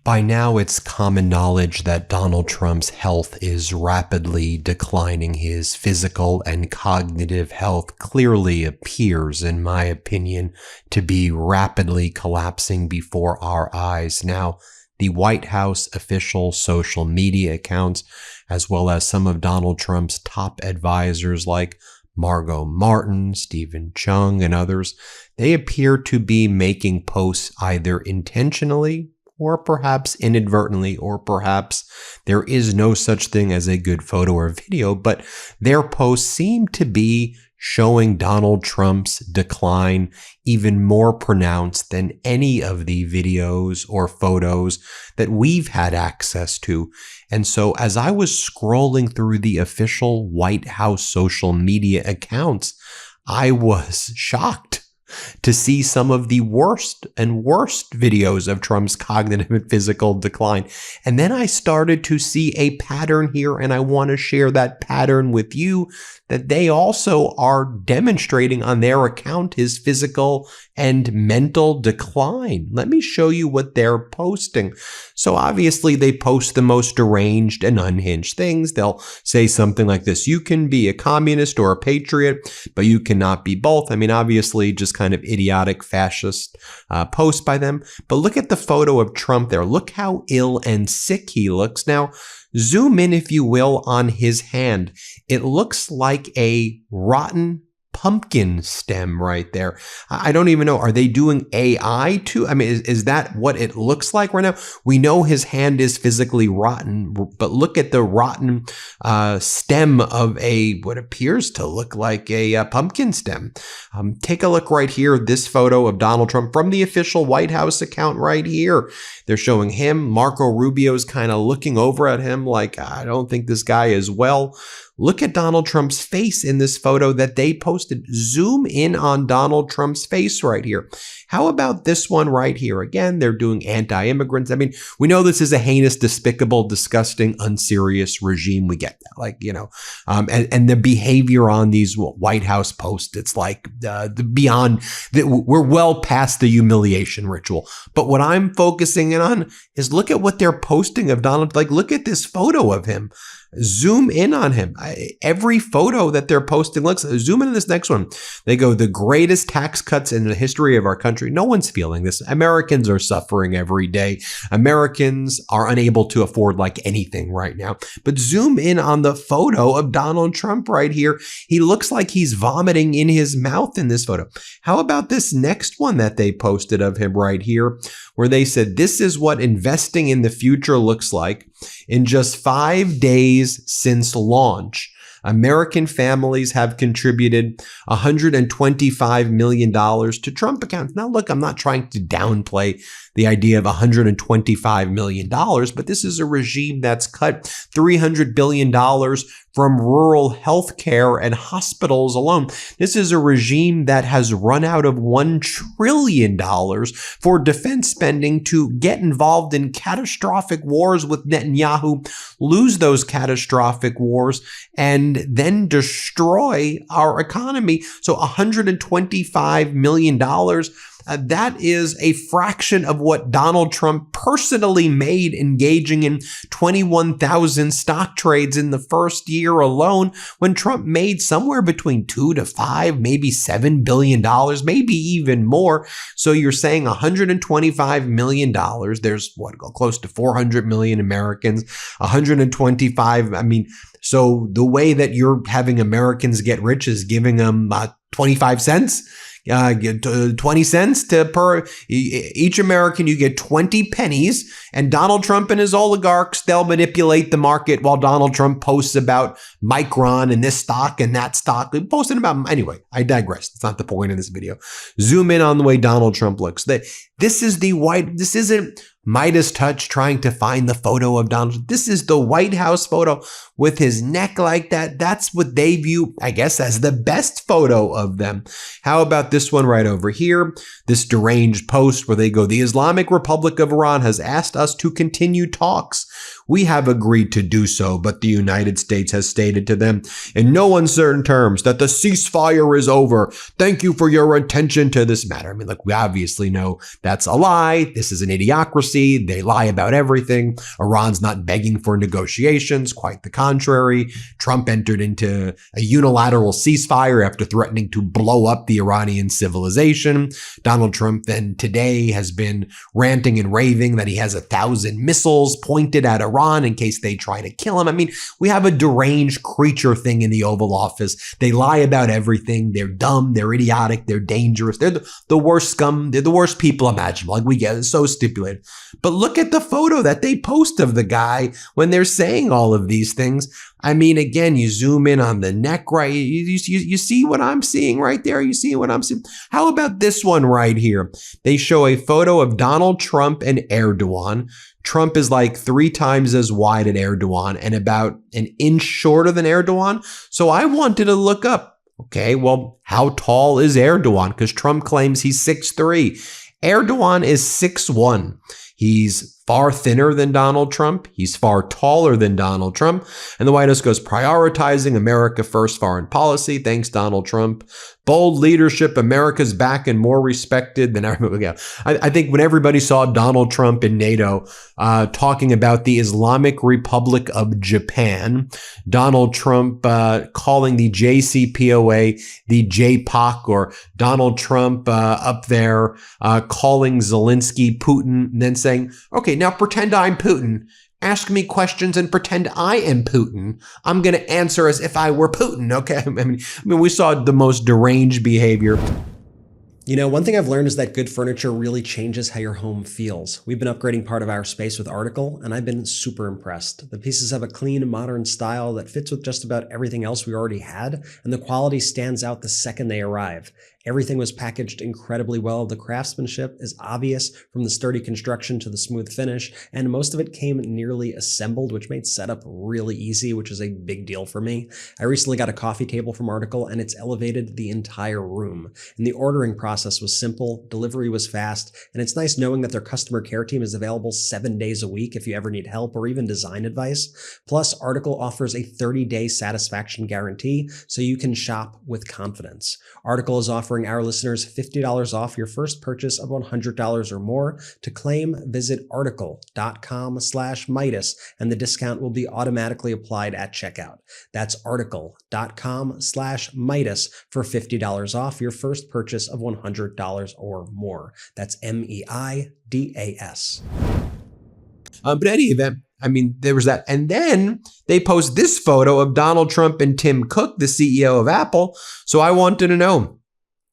By now, it's common knowledge that Donald Trump's health is rapidly declining. His physical and cognitive health clearly appears, in my opinion, to be rapidly collapsing before our eyes. Now, the White House official social media accounts, as well as some of Donald Trump's top advisors like Margot Martin, Stephen Chung, and others, they appear to be making posts either intentionally or perhaps inadvertently, or perhaps there is no such thing as a good photo or video, but their posts seem to be showing Donald Trump's decline even more pronounced than any of the videos or photos that we've had access to. And so as I was scrolling through the official White House social media accounts, I was shocked to see some of the worst videos of Trump's cognitive and physical decline. And then I started to see a pattern here, and I want to share that pattern with you, that they also are demonstrating on their account his physical and mental decline. Let me show you what they're posting. So obviously they post the most deranged and unhinged things. They'll say something like this: you can be a communist or a patriot, but you cannot be both. I mean, obviously just kind of idiotic fascist post by them. But look at the photo of Trump there. Look how ill and sick he looks. Now, zoom in, if you will, on his hand. It looks like a rotten pumpkin stem right there. I don't even know. Are they doing AI too? I mean, is that what it looks like right now? We know his hand is physically rotten, but look at the rotten stem of what appears to look like a pumpkin stem. Take a look right here. This photo of Donald Trump from the official White House account right here. They're showing him. Marco Rubio's kind of looking over at him like, I don't think this guy is well. Look at Donald Trump's face in this photo that they posted. Zoom in on Donald Trump's face right here. How about this one right here? Again, they're doing anti-immigrants. I mean, we know this is a heinous, despicable, disgusting, unserious regime. We get that, like, you know, and the behavior on these White House posts, it's like beyond, we're well past the humiliation ritual. But what I'm focusing in on is look at what they're posting of Donald. Like, look at this photo of him. Zoom in on him. Every photo that they're posting, zoom in on this next one. They go, the greatest tax cuts in the history of our country. No one's feeling this. Americans are suffering every day. Americans are unable to afford like anything right now. But zoom in on the photo of Donald Trump right here. He looks like he's vomiting in his mouth in this photo. How about this next one that they posted of him right here, where they said, this is what investing in the future looks like. In just 5 days since launch, American families have contributed $125 million to Trump accounts. Now, look, I'm not trying to downplay the idea of $125 million, but this is a regime that's cut $300 billion from rural health care and hospitals alone. This is a regime that has run out of $1 trillion for defense spending to get involved in catastrophic wars with Netanyahu, lose those catastrophic wars, and then destroy our economy. So $125 million. That is a fraction of what Donald Trump personally made engaging in 21,000 stock trades in the first year alone, when Trump made somewhere between $2 to $5, maybe $7 billion, maybe even more. So you're saying $125 million. There's close to 400 million Americans, 125. I mean, so the way that you're having Americans get rich is giving them 25 cents. 20 cents per each American. You get 20 pennies, and Donald Trump and his oligarchs, they'll manipulate the market while Donald Trump posts about Micron and this stock and that stock. Posting about, anyway, I digress. That's not the point of this video. Zoom in on the way Donald Trump looks. This isn't MeidasTouch trying to find the photo of Donald Trump. This is the White House photo with his neck like that. That's what they view, I guess, as the best photo of them. How about this one right over here? This deranged post where they go, the Islamic Republic of Iran has asked us to continue talks. We have agreed to do so, but the United States has stated to them in no uncertain terms that the ceasefire is over. Thank you for your attention to this matter. I mean, look, we obviously know that's a lie. This is an idiocracy. diplomacy. They lie about everything. Iran's not begging for negotiations. Quite the contrary. Trump entered into a unilateral ceasefire after threatening to blow up the Iranian civilization. Donald Trump then today has been ranting and raving that he has 1,000 missiles pointed at Iran in case they try to kill him. I mean, we have a deranged creature thing in the Oval Office. They lie about everything. They're dumb. They're idiotic. They're dangerous. They're the worst scum. They're the worst people imaginable. Like, we get it. It's so stipulated. But look at the photo that they post of the guy when they're saying all of these things. I mean, again, you zoom in on the neck, right? You see what I'm seeing right there? You see what I'm seeing? How about this one right here? They show a photo of Donald Trump and Erdogan. Trump is like 3 times as wide as Erdogan and about an inch shorter than Erdogan. So I wanted to look up, okay, well, how tall is Erdogan? Because Trump claims he's 6'3". Erdogan is 6'1". He's far thinner than Donald Trump. He's far taller than Donald Trump. And the White House goes, prioritizing America first foreign policy. Thanks, Donald Trump. Bold leadership. America's back and more respected than everybody else. I think when everybody saw Donald Trump in NATO talking about the Islamic Republic of Japan, Donald Trump calling the JCPOA the JPOC, or Donald Trump up there calling Zelensky Putin, and then saying, okay, now pretend I'm Putin. Ask me questions and pretend I am Putin. I'm going to answer as if I were Putin, okay? I mean, we saw the most deranged behavior. You know, one thing I've learned is that good furniture really changes how your home feels. We've been upgrading part of our space with Article, and I've been super impressed. The pieces have a clean, modern style that fits with just about everything else we already had, and the quality stands out the second they arrive. Everything was packaged incredibly well. The craftsmanship is obvious from the sturdy construction to the smooth finish, and most of it came nearly assembled, which made setup really easy, which is a big deal for me. I recently got a coffee table from Article, and it's elevated the entire room. And the ordering process was simple, delivery was fast, and it's nice knowing that their customer care team is available 7 days a week if you ever need help or even design advice. Plus, Article offers a 30-day satisfaction guarantee, so you can shop with confidence. Article is offering our listeners $50 off your first purchase of $100 or more. To claim, visit article.com/Meidas, and the discount will be automatically applied at checkout. That's article.com/Meidas for $50 off your first purchase of $100 or more. That's MEIDAS. But in any event, I mean, there was that. And then they post this photo of Donald Trump and Tim Cook, the CEO of Apple. So I wanted to know,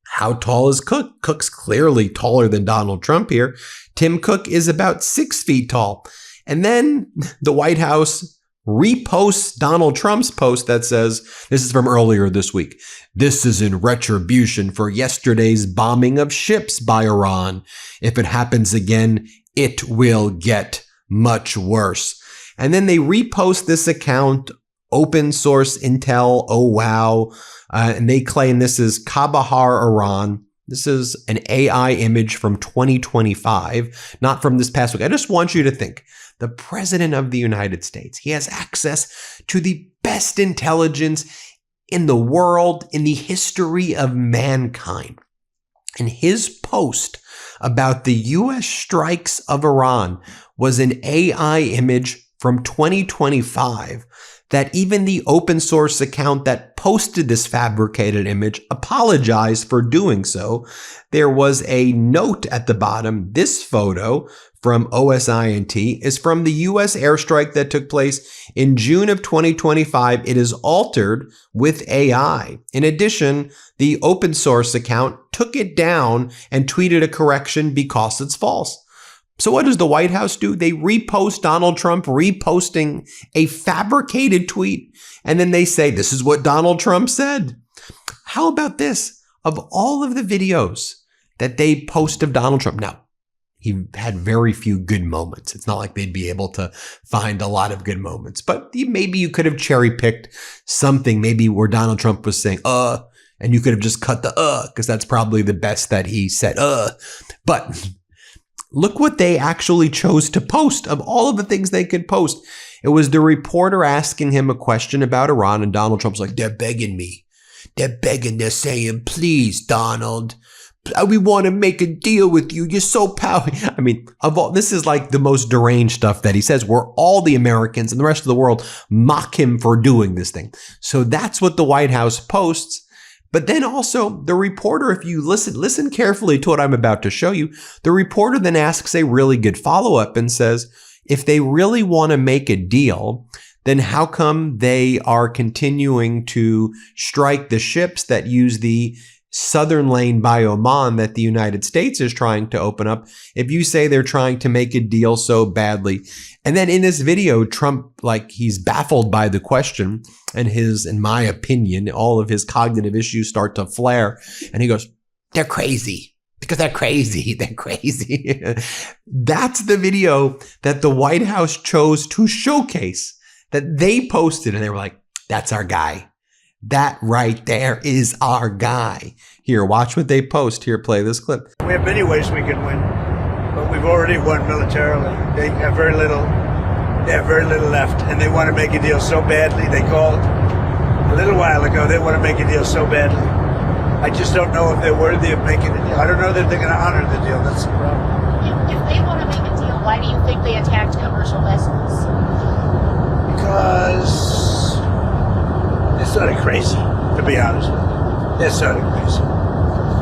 how tall is Cook? Cook's clearly taller than Donald Trump here. Tim Cook is about 6 feet tall. And then the White House reposts Donald Trump's post that says, this is from earlier this week, this is in retribution for yesterday's bombing of ships by Iran. If it happens again, it will get much worse. And then they repost this account, open source intel, oh wow, and they claim this is Kabahar Iran. This is an AI image from 2025, not from this past week. I just want you to think, the President of the United States, he has access to the best intelligence in the world, in the history of mankind. And his post about the U.S. strikes of Iran was an AI image from 2025 that even the open source account that posted this fabricated image apologized for doing so. There was a note at the bottom. This photo from OSINT is from the U.S. airstrike that took place in June of 2025. It is altered with AI. In addition, the open source account took it down and tweeted a correction because it's false. So what does the White House do? They repost Donald Trump reposting a fabricated tweet, and then they say, this is what Donald Trump said. How about this? Of all of the videos that they post of Donald Trump, now, he had very few good moments. It's not like they'd be able to find a lot of good moments, but maybe you could have cherry picked something, maybe where Donald Trump was saying, and you could have just cut the because that's probably the best that he said, But look what they actually chose to post. Of all of the things they could post, it was the reporter asking him a question about Iran, and Donald Trump's like, they're begging me. They're begging, they're saying, please, Donald, We want to make a deal with you. You're so powerful. I mean, this is like the most deranged stuff that he says, where all the Americans and the rest of the world mock him for doing this thing. So that's what the White House posts. But then also the reporter, if you listen carefully to what I'm about to show you, the reporter then asks a really good follow-up and says, if they really want to make a deal, then how come they are continuing to strike the ships that use the southern lane by Oman that the United States is trying to open up, if you say they're trying to make a deal so badly? And then in this video, Trump, like, he's baffled by the question, and in my opinion, all of his cognitive issues start to flare. And he goes, they're crazy. Because they're crazy. They're crazy. That's the video that the White House chose to showcase, that they posted, and they were like, that's our guy. That right there is our guy. Here, watch what they post. Here, play this clip. We have many ways we can win, but we've already won militarily. They have very little left, and they want to make a deal so badly. They called a little while ago. They want to make a deal so badly. I just don't know if they're worthy of making a deal. I don't know that they're going to honor the deal. That's the problem. If they want to make a deal, why do you think they attacked commercial vessels? Because they're sort of crazy, to be honest with you. They're sort of crazy.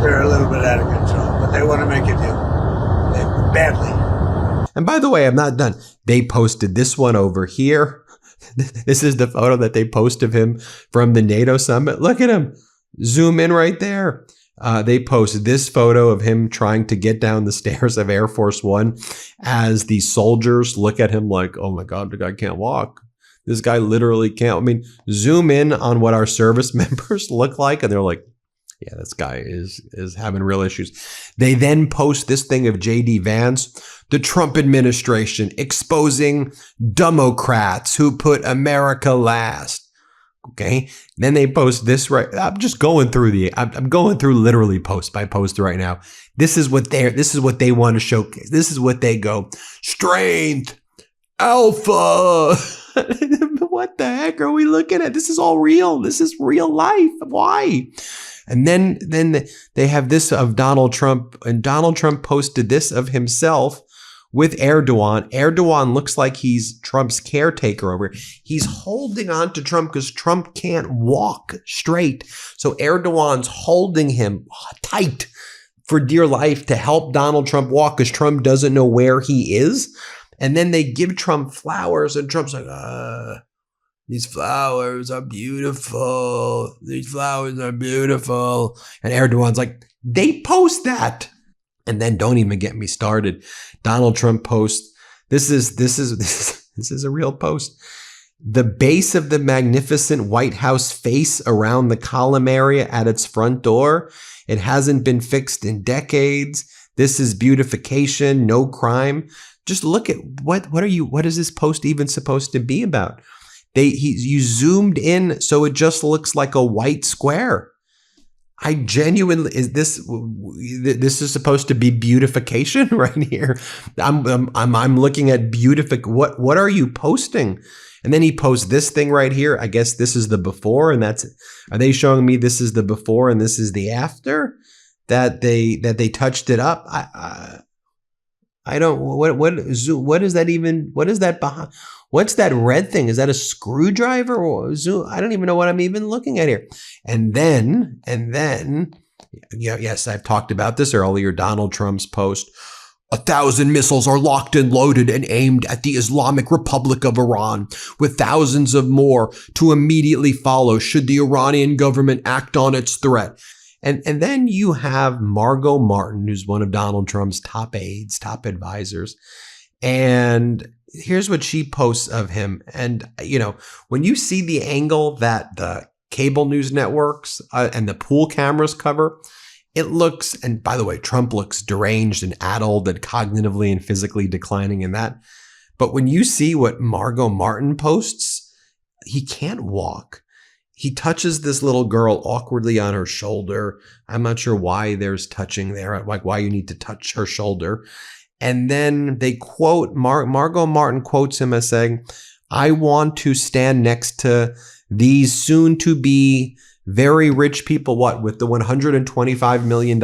They're a little bit out of control, but they want to make a deal. Badly. And by the way, I'm not done. They posted this one over here. This is the photo that they post of him from the NATO summit. Look at him. Zoom in right there. They posted this photo of him trying to get down the stairs of Air Force One as the soldiers look at him like, oh my God, the guy can't walk. This guy literally can't. I mean, zoom in on what our service members look like, and they're like, yeah, this guy is having real issues. They then post this thing of J.D. Vance, the Trump administration exposing Democrats who put America last. Okay. Then they post this right. I'm just going through I'm going through literally post by post right now. This is what they want to showcase. This is what they go. Strength. Alpha. What the heck are we looking at? This is all real. This is real life. Why? And then they have this of Donald Trump, and Donald Trump posted this of himself with Erdogan. Erdogan looks like he's Trump's caretaker over here. He's holding on to Trump because Trump can't walk straight. So Erdogan's holding him tight for dear life to help Donald Trump walk because Trump doesn't know where he is. And then they give Trump flowers, and Trump's like, these flowers are beautiful. These flowers are beautiful. And Erdogan's like, they post that. And then don't even get me started. Donald Trump posts, this is a real post. The base of the magnificent White House face around the column area at its front door. It hasn't been fixed in decades. This is beautification, no crime. Just look at what is this post even supposed to be about? You zoomed in so it just looks like a white square. I genuinely, this is supposed to be beautification right here. I'm looking at what are you posting? And then he posts this thing right here. I guess this is the before, and are they showing me this is the before and this is the after that they touched it up? I don't, what is that even, what is that behind? What's that red thing? Is that a screwdriver or zoom? I don't even know what I'm even looking at here. And then, yes, I've talked about this earlier, Donald Trump's post. 1,000 missiles are locked and loaded and aimed at the Islamic Republic of Iran, with thousands of more to immediately follow should the Iranian government act on its threat. And then you have Margot Martin, who's one of Donald Trump's top aides, top advisors. And here's what she posts of him. And, when you see the angle that the cable news networks and the pool cameras cover, it looks, and by the way, Trump looks deranged and addled and cognitively and physically declining in that. But when you see what Margot Martin posts, he can't walk. He touches this little girl awkwardly on her shoulder. I'm not sure why there's touching there, like why you need to touch her shoulder. And then they quote, Margot Martin quotes him as saying, I want to stand next to these soon to be Very rich people, what, with the $125 million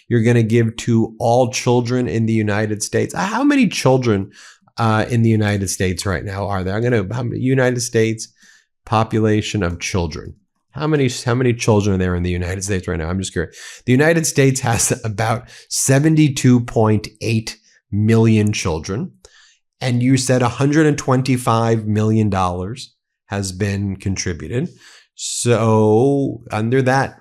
you're going to give to all children in the United States? How many children in the United States right now are there? How many United States population of children? How many children are there in the United States right now? I'm just curious. The United States has about 72.8 million children. And you said $125 million has been contributed. So under that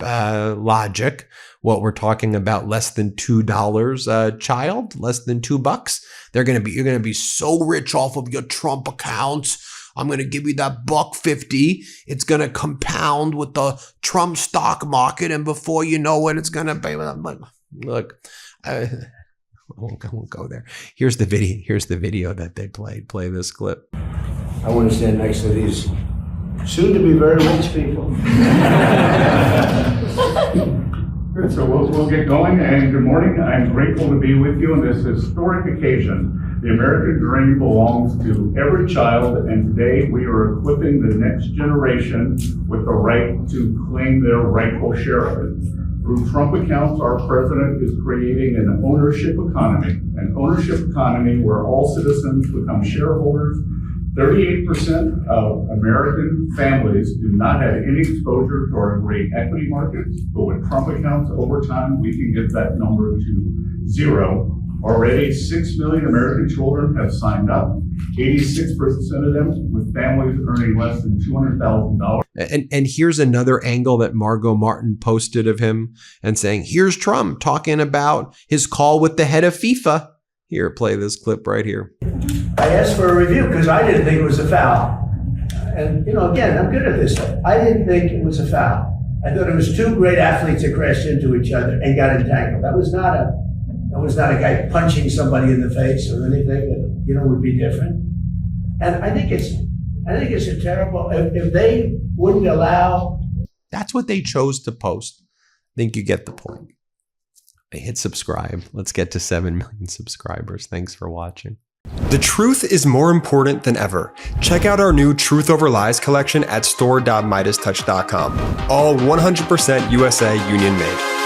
logic, what we're talking about, less than $2 a child, less than $2. You're going to be so rich off of your Trump accounts. I'm going to give you that $1.50. It's going to compound with the Trump stock market, and before you know it, it's going to be. Look, I won't go there. Here's the video. Here's the video that they played. Play this clip. I want to stand next to these soon to be very rich people. Good, so we'll get going, and good morning. I'm grateful to be with you on this historic occasion. The American dream belongs to every child, and today we are equipping the next generation with the right to claim their rightful share of it. Through Trump accounts, our president is creating an ownership economy where all citizens become shareholders. 38% of American families do not have any exposure to our great equity markets, but with Trump accounts, over time, we can get that number to 0. Already, 6 million American children have signed up, 86% of them with families earning less than $200,000. And here's another angle that Margot Martin posted of him and saying, here's Trump talking about his call with the head of FIFA. Here, play this clip right here. I asked for a review because I didn't think it was a foul. And, again, I'm good at this stuff. I didn't think it was a foul. I thought it was two great athletes that crashed into each other and got entangled. That was not a guy punching somebody in the face or anything that, would be different. And I think it's a terrible, if they wouldn't allow. That's what they chose to post. I think you get the point. Hit subscribe. Let's get to 7 million subscribers. Thanks for watching. The truth is more important than ever. Check out our new Truth Over Lies collection at store.MeidasTouch.com. All 100% USA union made.